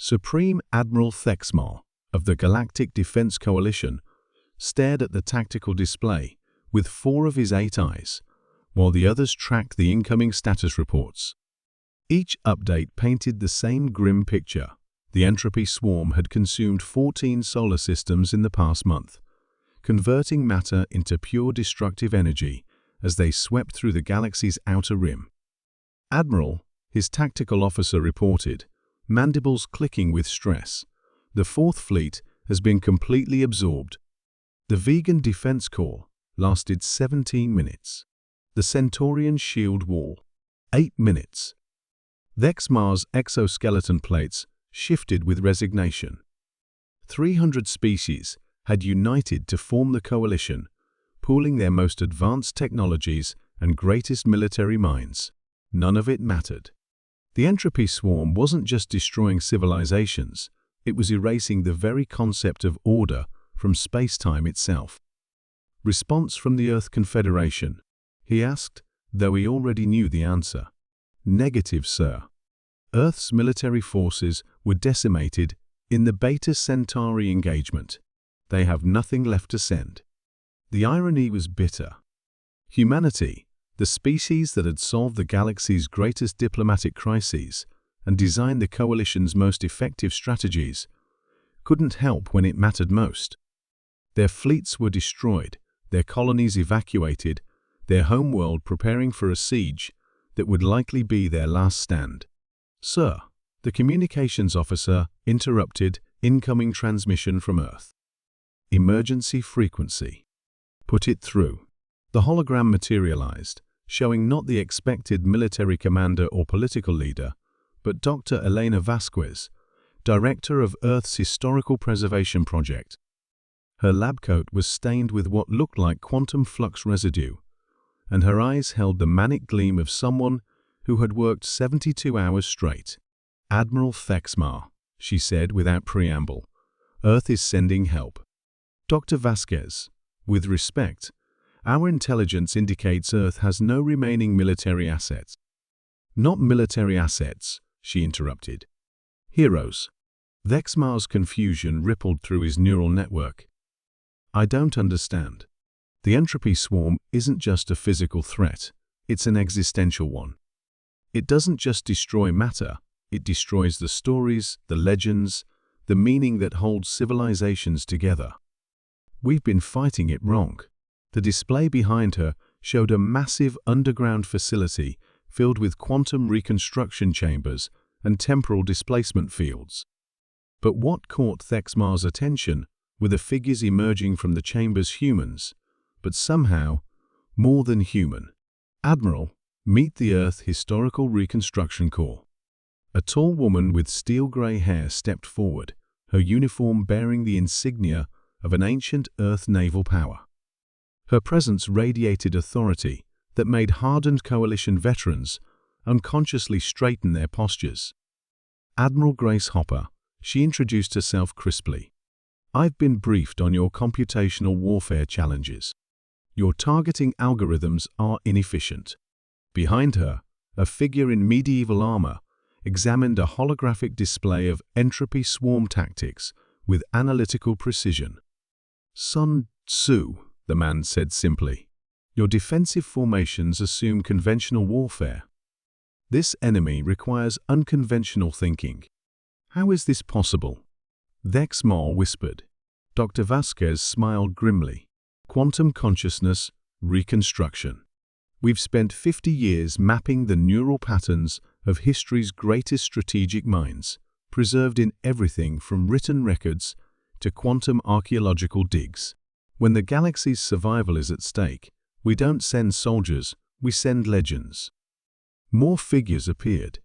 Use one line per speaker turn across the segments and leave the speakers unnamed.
Supreme Admiral Thexmar of the Galactic Defense Coalition stared at the tactical display with 4 of his 8 eyes, while the others tracked the incoming status reports. Each update painted the same grim picture. The entropy swarm had consumed 14 solar systems in the past month, converting matter into pure destructive energy as they swept through the galaxy's outer rim. Admiral, his tactical officer reported, mandibles clicking with stress. The 4th Fleet has been completely absorbed. The vegan defense call lasted 17 minutes. The Centaurian shield wall, 8 minutes. Thexmar's exoskeleton plates shifted with resignation. 300 species had united to form the coalition, pooling their most advanced technologies and greatest military minds. None of it mattered. The entropy swarm wasn't just destroying civilizations, it was erasing the very concept of order from space-time itself. Response from the Earth Confederation, he asked, though he already knew the answer. Negative, sir. Earth's military forces were decimated in the Beta Centauri engagement. They have nothing left to send. The irony was bitter. Humanity, the species that had solved the galaxy's greatest diplomatic crises and designed the coalition's most effective strategies, couldn't help when it mattered most. Their fleets were destroyed, their colonies evacuated, their homeworld preparing for a siege that would likely be their last stand. Sir, the communications officer interrupted incoming transmission from Earth. Emergency frequency. Put it through. The hologram materialized, showing not the expected military commander or political leader, but Dr. Elena Vasquez, director of Earth's Historical Preservation Project. Her lab coat was stained with what looked like quantum flux residue, and her eyes held the manic gleam of someone who had worked 72 hours straight. Admiral Thexmar, she said without preamble, Earth is sending help. Dr. Vasquez, with respect, our intelligence indicates Earth has no remaining military assets. Not military assets, she interrupted. Heroes. Thexmar's confusion rippled through his neural network. I don't understand. The entropy swarm isn't just a physical threat, it's an existential one. It doesn't just destroy matter, it destroys the stories, the legends, the meaning that holds civilizations together. We've been fighting it wrong. The display behind her showed a massive underground facility filled with quantum reconstruction chambers and temporal displacement fields. But what caught Thexmar's attention were the figures emerging from the chamber's humans, but somehow more than human. Admiral, meet the Earth Historical Reconstruction Corps. A tall woman with steel-gray hair stepped forward, her uniform bearing the insignia of an ancient Earth naval power. Her presence radiated authority that made hardened coalition veterans unconsciously straighten their postures. Admiral Grace Hopper, she introduced herself crisply. I've been briefed on your computational warfare challenges. Your targeting algorithms are inefficient. Behind her, a figure in medieval armor examined a holographic display of entropy swarm tactics with analytical precision. Sun Tzu, the man said simply, your defensive formations assume conventional warfare. This enemy requires unconventional thinking. How is this possible? Thexmar whispered. Dr. Vasquez smiled grimly. Quantum consciousness, reconstruction. We've spent 50 years mapping the neural patterns of history's greatest strategic minds, preserved in everything from written records to quantum archaeological digs. When the galaxy's survival is at stake, we don't send soldiers, we send legends. More figures appeared.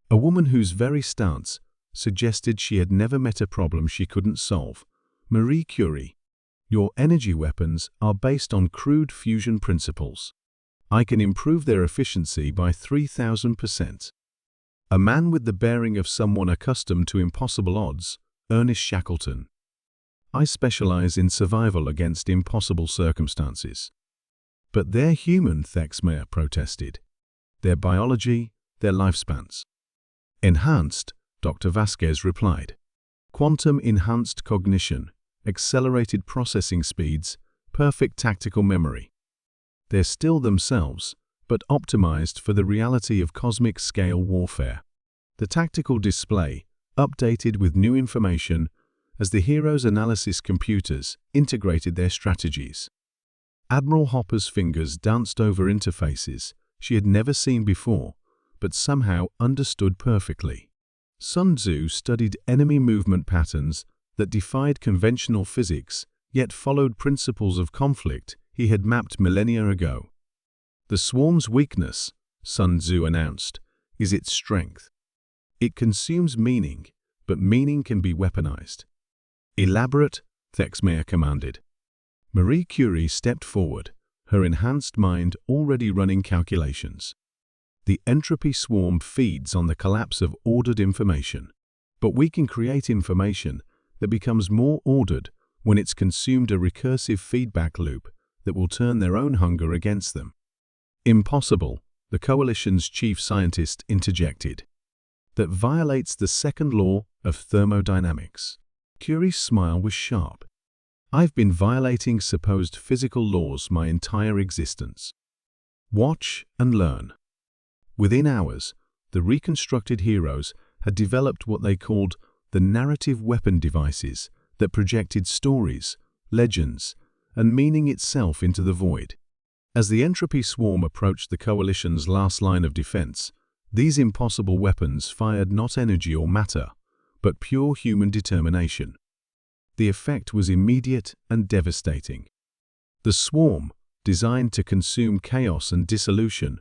A woman whose very stance suggested she had never met a problem she couldn't solve. Marie Curie. Your energy weapons are based on crude fusion principles. I can improve their efficiency by 3,000%. A man with the bearing of someone accustomed to impossible odds, Ernest Shackleton. I specialize in survival against impossible circumstances. But they're human, Thexmar protested. Their biology, their lifespans. Enhanced, Dr. Vasquez replied. Quantum-enhanced cognition, accelerated processing speeds, perfect tactical memory. They're still themselves, but optimized for the reality of cosmic-scale warfare. The tactical display, updated with new information as the heroes' analysis computers integrated their strategies. Admiral Hopper's fingers danced over interfaces she had never seen before, but somehow understood perfectly. Sun Tzu studied enemy movement patterns that defied conventional physics, yet followed principles of conflict he had mapped millennia ago. The swarm's weakness, Sun Tzu announced, is its strength. It consumes meaning, but meaning can be weaponized. Elaborate, Thexmeyer commanded. Marie Curie stepped forward, her enhanced mind already running calculations. The entropy swarm feeds on the collapse of ordered information, but we can create information that becomes more ordered when it's consumed a recursive feedback loop that will turn their own hunger against them. Impossible, the coalition's chief scientist interjected. That violates the second law of thermodynamics. Curie's smile was sharp. I've been violating supposed physical laws my entire existence. Watch and learn. Within hours, the reconstructed heroes had developed what they called the narrative weapon devices that projected stories, legends, and meaning itself into the void. As the entropy swarm approached the coalition's last line of defense, these impossible weapons fired not energy or matter, but pure human determination. The effect was immediate and devastating. The swarm, designed to consume chaos and dissolution,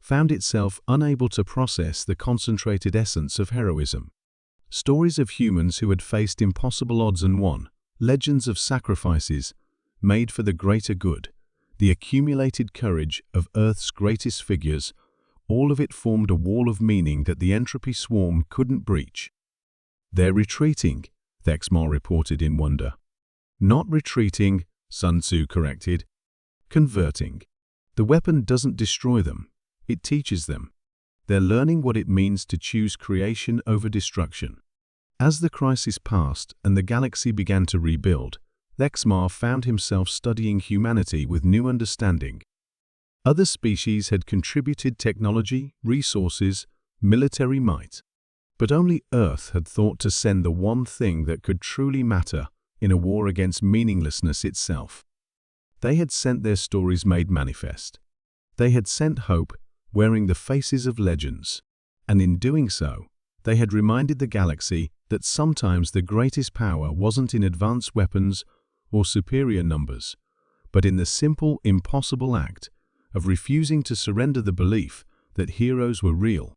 found itself unable to process the concentrated essence of heroism. Stories of humans who had faced impossible odds and won, legends of sacrifices made for the greater good, the accumulated courage of Earth's greatest figures, all of it formed a wall of meaning that the entropy swarm couldn't breach. They're retreating, Thexmeyer reported in wonder. Not retreating, Sun Tzu corrected. Converting. The weapon doesn't destroy them, it teaches them. They're learning what it means to choose creation over destruction. As the crisis passed and the galaxy began to rebuild, Thexmeyer found himself studying humanity with new understanding. Other species had contributed technology, resources, military might. But only Earth had thought to send the one thing that could truly matter in a war against meaninglessness itself. They had sent their stories made manifest. They had sent hope, wearing the faces of legends. And in doing so, they had reminded the galaxy that sometimes the greatest power wasn't in advanced weapons or superior numbers, but in the simple, impossible act of refusing to surrender the belief that heroes were real.